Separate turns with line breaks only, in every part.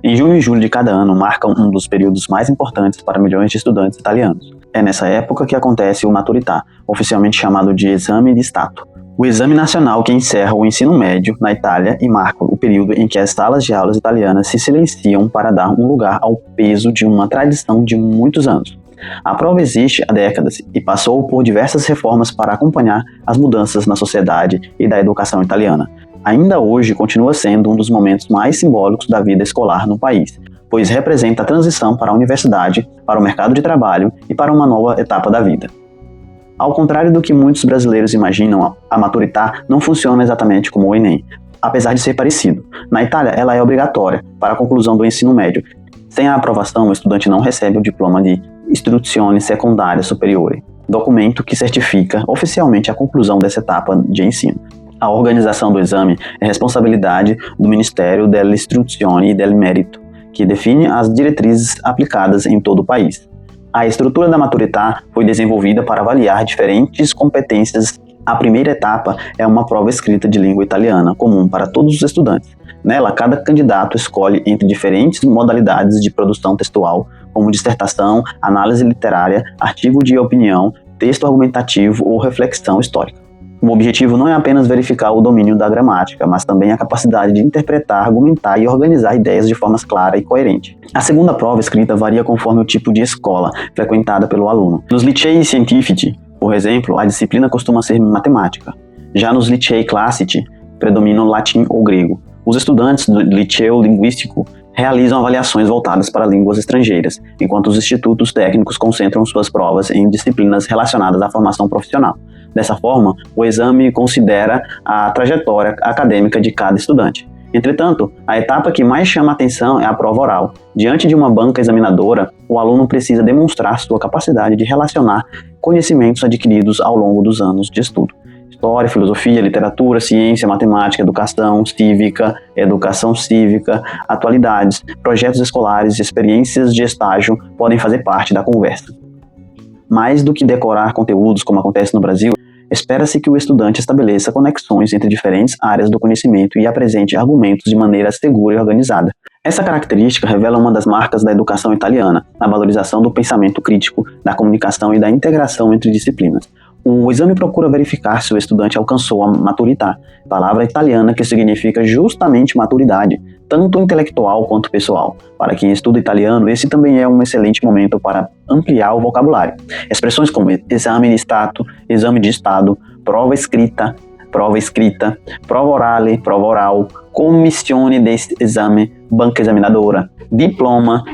Em junho e julho de cada ano marcam um dos períodos mais importantes para milhões de estudantes italianos. É nessa época que acontece o Maturità, oficialmente chamado de Exame di Stato. O exame nacional que encerra o ensino médio na Itália e marca o período em que as salas de aulas italianas se silenciam para dar um lugar ao peso de uma tradição de muitos anos. A prova existe há décadas e passou por diversas reformas para acompanhar as mudanças na sociedade e da educação italiana. Ainda hoje continua sendo um dos momentos mais simbólicos da vida escolar no país, pois representa a transição para a universidade, para o mercado de trabalho e para uma nova etapa da vida. Ao contrário do que muitos brasileiros imaginam, a Maturità não funciona exatamente como o Enem, apesar de ser parecido. Na Itália, ela é obrigatória para a conclusão do ensino médio. Sem a aprovação, o estudante não recebe o diploma de Istruzione Secondaria Superiore, documento que certifica oficialmente a conclusão dessa etapa de ensino. A organização do exame é responsabilidade do Ministério dell'Istruzione e del Merito, que define as diretrizes aplicadas em todo o país. A estrutura da Maturità foi desenvolvida para avaliar diferentes competências. A primeira etapa é uma prova escrita de língua italiana, comum para todos os estudantes. Nela, cada candidato escolhe entre diferentes modalidades de produção textual, como dissertação, análise literária, artigo de opinião, texto argumentativo ou reflexão histórica. O objetivo não é apenas verificar o domínio da gramática, mas também a capacidade de interpretar, argumentar e organizar ideias de forma clara e coerente. A segunda prova escrita varia conforme o tipo de escola frequentada pelo aluno. Nos licei scientifici, por exemplo, a disciplina costuma ser matemática. Já nos licei classici, predominam latim ou grego. Os estudantes do liceu linguístico realizam avaliações voltadas para línguas estrangeiras, enquanto os institutos técnicos concentram suas provas em disciplinas relacionadas à formação profissional. Dessa forma, o exame considera a trajetória acadêmica de cada estudante. Entretanto, a etapa que mais chama a atenção é a prova oral. Diante de uma banca examinadora, o aluno precisa demonstrar sua capacidade de relacionar conhecimentos adquiridos ao longo dos anos de estudo. História, filosofia, literatura, ciência, matemática, educação cívica, atualidades, projetos escolares e experiências de estágio podem fazer parte da conversa. Mais do que decorar conteúdos, como acontece no Brasil, espera-se que o estudante estabeleça conexões entre diferentes áreas do conhecimento e apresente argumentos de maneira segura e organizada. Essa característica revela uma das marcas da educação italiana, a valorização do pensamento crítico, da comunicação e da integração entre disciplinas. O exame procura verificar se o estudante alcançou a maturità, palavra italiana que significa justamente maturidade, tanto intelectual quanto pessoal. Para quem estuda italiano, esse também é um excelente momento para ampliar o vocabulário. Expressões como exame di stato, exame de estado, prova escrita, prova orale, prova oral, commissione di esame, banca examinadora, diploma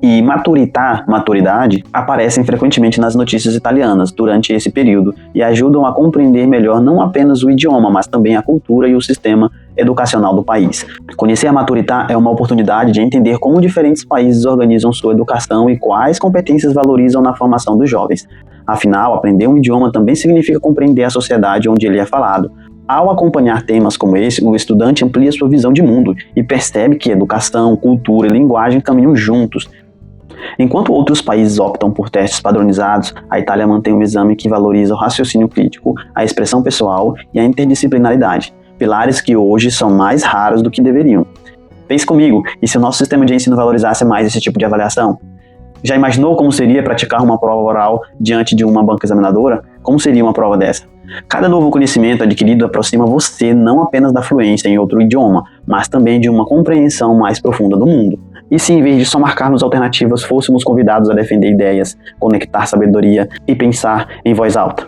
e maturità, maturidade, aparecem frequentemente nas notícias italianas durante esse período e ajudam a compreender melhor não apenas o idioma, mas também a cultura e o sistema educacional do país. Conhecer a maturità é uma oportunidade de entender como diferentes países organizam sua educação e quais competências valorizam na formação dos jovens. Afinal, aprender um idioma também significa compreender a sociedade onde ele é falado. Ao acompanhar temas como esse, o estudante amplia sua visão de mundo e percebe que educação, cultura e linguagem caminham juntos. Enquanto outros países optam por testes padronizados, a Itália mantém um exame que valoriza o raciocínio crítico, a expressão pessoal e a interdisciplinaridade, pilares que hoje são mais raros do que deveriam. Pense comigo, e se o nosso sistema de ensino valorizasse mais esse tipo de avaliação? Já imaginou como seria praticar uma prova oral diante de uma banca examinadora? Como seria uma prova dessa? Cada novo conhecimento adquirido aproxima você não apenas da fluência em outro idioma, mas também de uma compreensão mais profunda do mundo. E se em vez de só marcarmos alternativas, fôssemos convidados a defender ideias, conectar sabedoria e pensar em voz alta?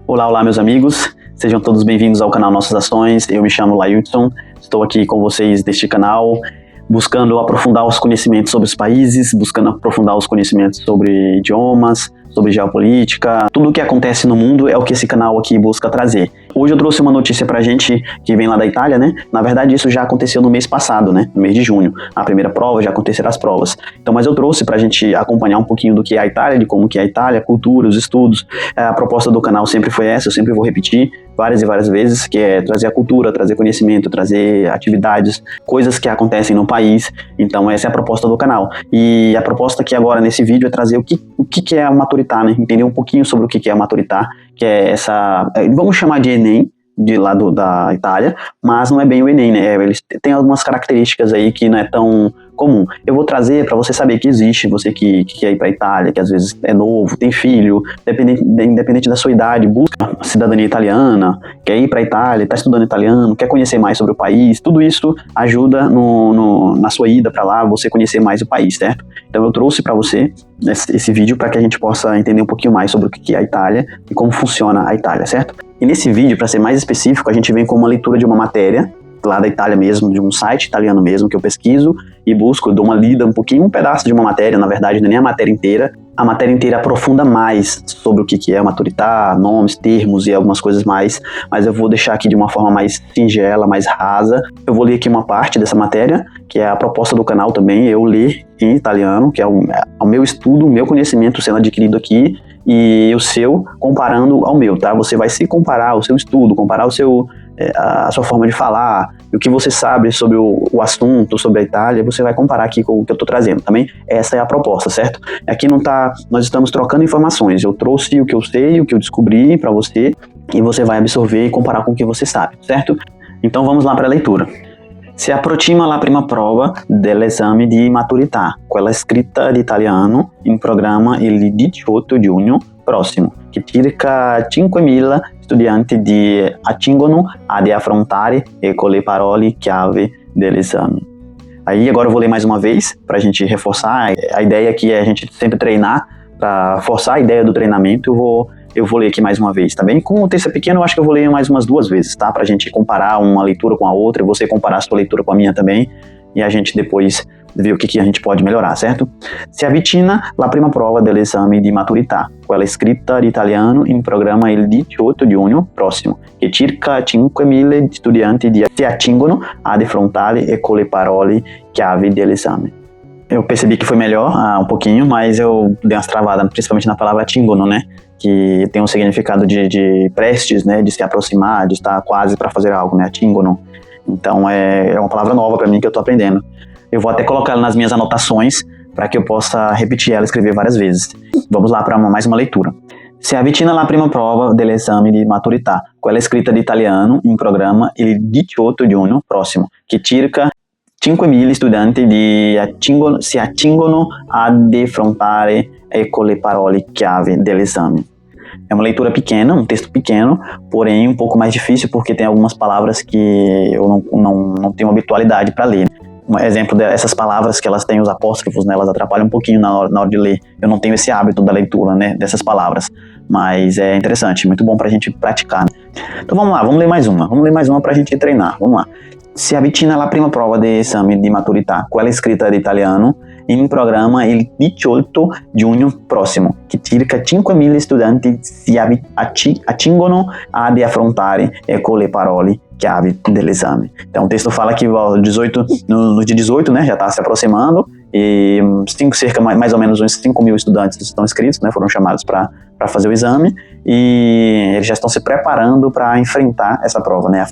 Olá, meus amigos, sejam todos bem-vindos ao canal Nossas Ações. Eu me chamo Lailton, estou aqui com vocês deste canal, buscando aprofundar os conhecimentos sobre os países, buscando aprofundar os conhecimentos sobre idiomas, sobre geopolítica. Tudo o que acontece no mundo é o que esse canal aqui busca trazer. Hoje eu trouxe uma notícia pra gente que vem lá da Itália, né? Na verdade, isso já aconteceu no mês passado, né? No mês de junho. A primeira prova, já aconteceram as provas. Então, mas eu trouxe pra gente acompanhar um pouquinho do que é a Itália, de como que é a Itália, a cultura, os estudos. A proposta do canal sempre foi essa, eu sempre vou repetir várias e várias vezes, que é trazer a cultura, trazer conhecimento, trazer atividades, coisas que acontecem no país. Então, essa é a proposta do canal. E a proposta aqui agora nesse vídeo é trazer o que é a maturità, né? Entender um pouquinho sobre o que é a maturità, que é essa, vamos chamar de Enem, de lá da Itália, mas não é bem o Enem, né? Eles têm algumas características aí que não é tão comum. Eu vou trazer para você saber que existe, você que quer ir para a Itália, que às vezes é novo, tem filho, independente da sua idade, busca a cidadania italiana, quer ir para a Itália, está estudando italiano, quer conhecer mais sobre o país, tudo isso ajuda na sua ida para lá, você conhecer mais o país, certo? Então eu trouxe para você esse vídeo para que a gente possa entender um pouquinho mais sobre o que é a Itália e como funciona a Itália, certo? E nesse vídeo, para ser mais específico, a gente vem com uma leitura de uma matéria lá da Itália mesmo, de um site italiano mesmo, que eu pesquiso e busco, eu dou uma lida um pedaço de uma matéria, na verdade não é nem a matéria inteira. A matéria inteira aprofunda mais sobre o que é maturità, nomes, termos e algumas coisas mais, mas eu vou deixar aqui de uma forma mais singela, mais rasa. Eu vou ler aqui uma parte dessa matéria, que é a proposta do canal também, eu ler em italiano, que é o meu estudo, o meu conhecimento sendo adquirido aqui, e o seu comparando ao meu, tá? Você vai se comparar o seu estudo, comparar a sua forma de falar, o que você sabe sobre o assunto, sobre a Itália, você vai comparar aqui com o que eu estou trazendo também. Essa é a proposta, certo? Aqui nós estamos trocando informações, eu trouxe o que eu sei, o que eu descobri para você, e você vai absorver e comparar com o que você sabe, certo? Então vamos lá para a leitura. Si approxima la prima prova dell'esame di maturità, quella scritta di italiano, in programma il 18 giugno prossimo, che circa 5.000 studianti si accingono ad affrontare con le parole chiave dell'esame. Aí agora eu vou ler mais uma vez, para a gente reforçar. A ideia aqui é a gente sempre treinar, para forçar a ideia do treinamento. Eu vou ler aqui mais uma vez, tá bem? Como o texto é pequeno, eu acho que eu vou ler mais umas 2 vezes, tá? Pra gente comparar uma leitura com a outra, e você comparar a sua leitura com a minha também, e a gente depois ver o que a gente pode melhorar, certo? Si avvicina la prima prova dell'esame di maturità, quella scritta di italiano in programma il 18 giugno prossimo, che circa 5.000 studianti si accingono ad affrontare con le parole chiave dell'esame. Eu percebi que foi melhor um pouquinho, mas eu dei umas travadas, principalmente na palavra achingono, né? Que tem um significado de prestes, né? De se aproximar, de estar quase para fazer algo, né? Achingono. Então é uma palavra nova para mim que eu tô aprendendo. Eu vou até colocar ela nas minhas anotações para que eu possa repetir ela e escrever várias vezes. Vamos lá para mais uma leitura. Si avvicina la prima prova dell'esame di maturità, quella scritta di italiano in programma il 18 giugno prossimo, che circa 5.000 studanti si accingono ad affrontare con le parole chiave dell'esame. É uma leitura pequena, um texto pequeno, porém um pouco mais difícil porque tem algumas palavras que eu não tenho habitualidade para ler. Um exemplo dessas palavras que elas têm os apóstrofos, né, elas atrapalham um pouquinho na hora de ler. Eu não tenho esse hábito da leitura, né, dessas palavras, mas é interessante, muito bom pra gente praticar. Então vamos lá, vamos ler mais uma pra gente treinar, vamos lá. Si avvicina la prima prova di esame di maturità, quella scritta di italiano, in programma il 18 giugno prossimo, che circa 5.000 studanti si accingono ad affrontare con le parole chiave dell'esame. Então o texto fala que no dia 18, né, já está se aproximando, e mais ou menos uns 5.000 estudantes estão inscritos, né, foram chamados para fazer o exame, e eles já estão se preparando para enfrentar essa prova, né,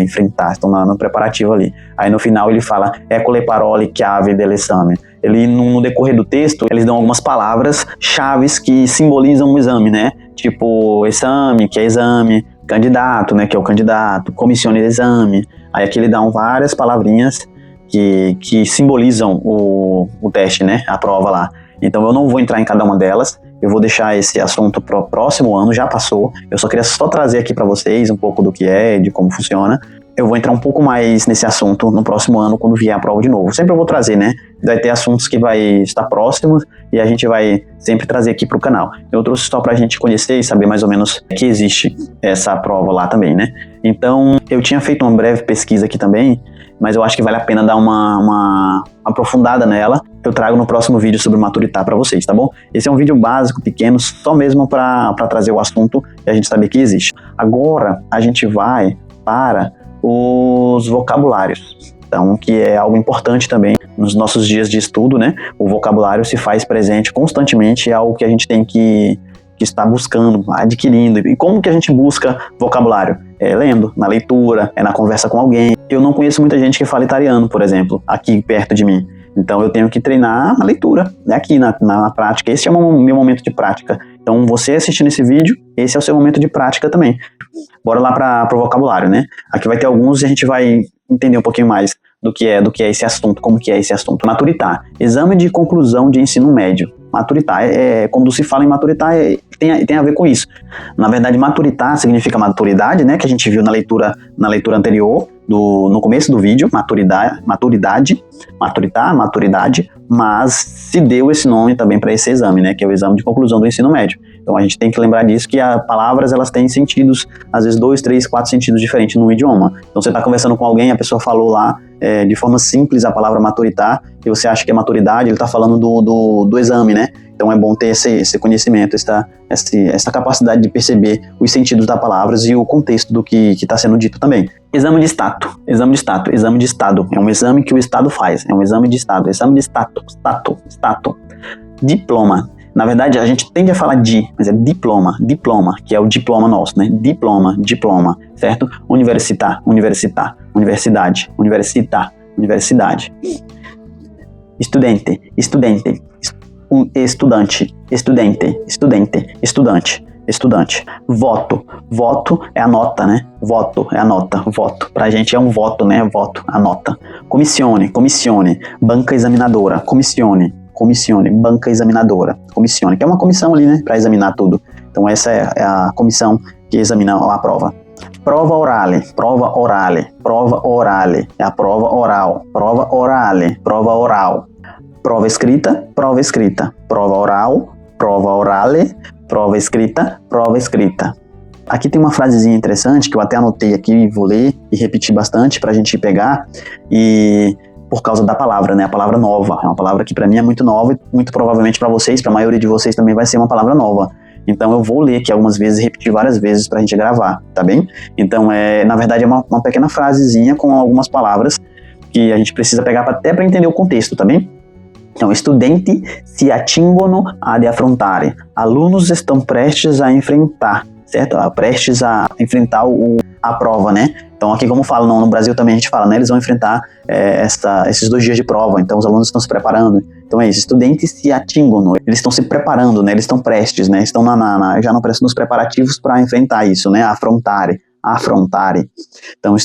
enfrentar, estão no preparativo ali. Aí no final ele fala ecco le parole chiave dell'esame. Ele, no decorrer do texto, eles dão algumas palavras chaves que simbolizam o exame, né? Tipo exame, que é exame, candidato, né, que é o candidato, commissione d'esame. Aí aqui ele dá várias palavrinhas que simbolizam o teste, né, a prova lá. Então eu não vou entrar em cada uma delas, eu vou deixar esse assunto para o próximo ano, já passou. Eu só queria trazer aqui para vocês um pouco do que é, de como funciona. Eu vou entrar um pouco mais nesse assunto no próximo ano, quando vier a prova de novo. Sempre eu vou trazer, né? Vai ter assuntos que vai estar próximos e a gente vai sempre trazer aqui para o canal. Eu trouxe só para a gente conhecer e saber mais ou menos que existe essa prova lá também, né? Então, eu tinha feito uma breve pesquisa aqui também, mas eu acho que vale a pena dar uma aprofundada nela. Eu trago no próximo vídeo sobre maturità para vocês, tá bom? Esse é um vídeo básico, pequeno, só mesmo para trazer o assunto e a gente saber que existe. Agora, a gente vai para os vocabulários, então, que é algo importante também nos nossos dias de estudo, né? O vocabulário se faz presente constantemente, é algo que a gente tem que estar buscando, adquirindo. E como que a gente busca vocabulário? É lendo, na leitura, é na conversa com alguém. Eu não conheço muita gente que fala italiano, por exemplo, aqui perto de mim. Então eu tenho que treinar na leitura, né, aqui na prática. Esse é o meu momento de prática. Então você assistindo esse vídeo, esse é o seu momento de prática também. Bora lá para o vocabulário, né? Aqui vai ter alguns e a gente vai entender um pouquinho mais do que é esse assunto, como que é esse assunto. Maturitar, exame de conclusão de ensino médio. Maturitar, quando se fala em maturitar, tem a ver com isso. Na verdade, maturitar significa maturidade, né, que a gente viu na leitura anterior, no começo do vídeo, maturidade, mas se deu esse nome também para esse exame, né, que é o exame de conclusão do ensino médio. Então a gente tem que lembrar disso, que as palavras elas têm sentidos, às vezes 2, 3, 4 sentidos diferentes no idioma. Então você está conversando com alguém, a pessoa falou lá de forma simples a palavra maturitar, e você acha que é maturidade, ele está falando do exame, né? Então é bom ter esse conhecimento, essa capacidade de perceber os sentidos das palavras e o contexto do que está sendo dito também. Exame de estado. É um exame que o Estado faz, é um exame de Estado. Exame de status. Diploma. Na verdade, a gente tende a falar mas é diploma, que é o diploma nosso, né? Diploma, certo? Universidade. Estudante. Voto é a nota, né? Voto. Pra gente é um voto, né? Voto, a nota. Comissione. Banca examinadora. Banca examinadora. Que é uma comissão ali, né? Pra examinar tudo. Então essa é a comissão que examina a prova. Prova orale. É a prova oral. Prova oral. Prova escrita. Prova oral. Prova orale. Prova escrita. Aqui tem uma frasezinha interessante que eu até anotei aqui, vou ler e repetir bastante pra gente pegar, e por causa da palavra, né? A palavra nova. É uma palavra que pra mim é muito nova e muito provavelmente pra vocês, pra maioria de vocês também vai ser uma palavra nova. Então eu vou ler aqui algumas vezes e repetir várias vezes pra gente gravar, tá bem? Então na verdade é uma pequena frasezinha com algumas palavras que a gente precisa pegar até pra entender o contexto, tá bem? Então, studenti si attingono ad affrontare. Alunos estão prestes a enfrentar, certo? Prestes a enfrentar a prova, né? Então, aqui como fala, no Brasil também a gente fala, né? Eles vão enfrentar esses 2 dias de prova, então os alunos estão se preparando. Então é isso, studenti si attingono. Eles estão se preparando, né? Eles estão prestes, né? Estão já não prestes nos preparativos para enfrentar isso, né? Affrontare. Então,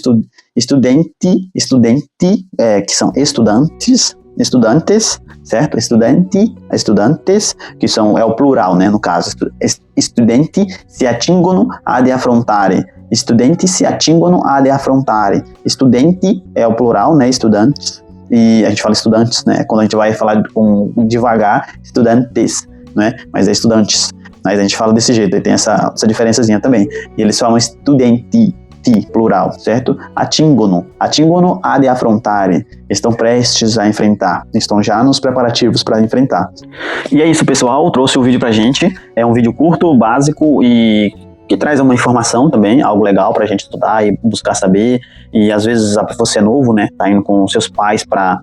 estudante, que são estudantes, certo? Estudantes, que é o plural, né, no caso. Studenti si attingono ad affrontare. Estudante é o plural, né, estudantes. E a gente fala estudantes, né, quando a gente vai falar devagar, estudantes, né, mas é estudantes. Mas a gente fala desse jeito, e tem essa diferençazinha também. E eles falam estudenti, plural, certo? Attingono ad affrontare. Estão prestes a enfrentar. Estão já nos preparativos para enfrentar. E é isso, pessoal. Trouxe o vídeo pra gente. É um vídeo curto, básico e que traz uma informação também, algo legal pra gente estudar e buscar saber. E às vezes você é novo, né? Tá indo com seus pais pra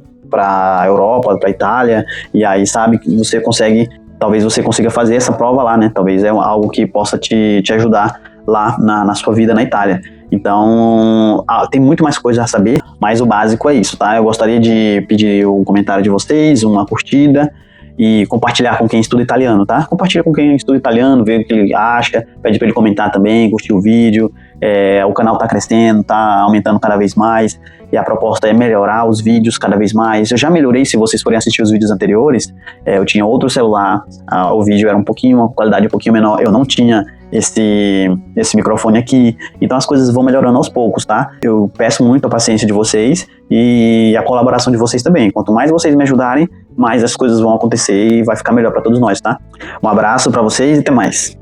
Europa, pra Itália, e aí sabe que você consegue, talvez você consiga fazer essa prova lá, né? Talvez é algo que possa te ajudar lá na sua vida na Itália. Então, tem muito mais coisa a saber, mas o básico é isso, tá? Eu gostaria de pedir um comentário de vocês, uma curtida e compartilhar com quem estuda italiano, tá? Compartilha com quem estuda italiano, vê o que ele acha, pede para ele comentar também, curtir o vídeo. O canal tá crescendo, tá aumentando cada vez mais, e a proposta é melhorar os vídeos cada vez mais. Eu já melhorei, se vocês forem assistir os vídeos anteriores, eu tinha outro celular, o vídeo era uma qualidade um pouquinho menor, eu não tinha esse microfone aqui, então as coisas vão melhorando aos poucos, tá? Eu peço muito a paciência de vocês e a colaboração de vocês também. Quanto mais vocês me ajudarem, mais as coisas vão acontecer e vai ficar melhor para todos nós, tá? Um abraço para vocês e até mais.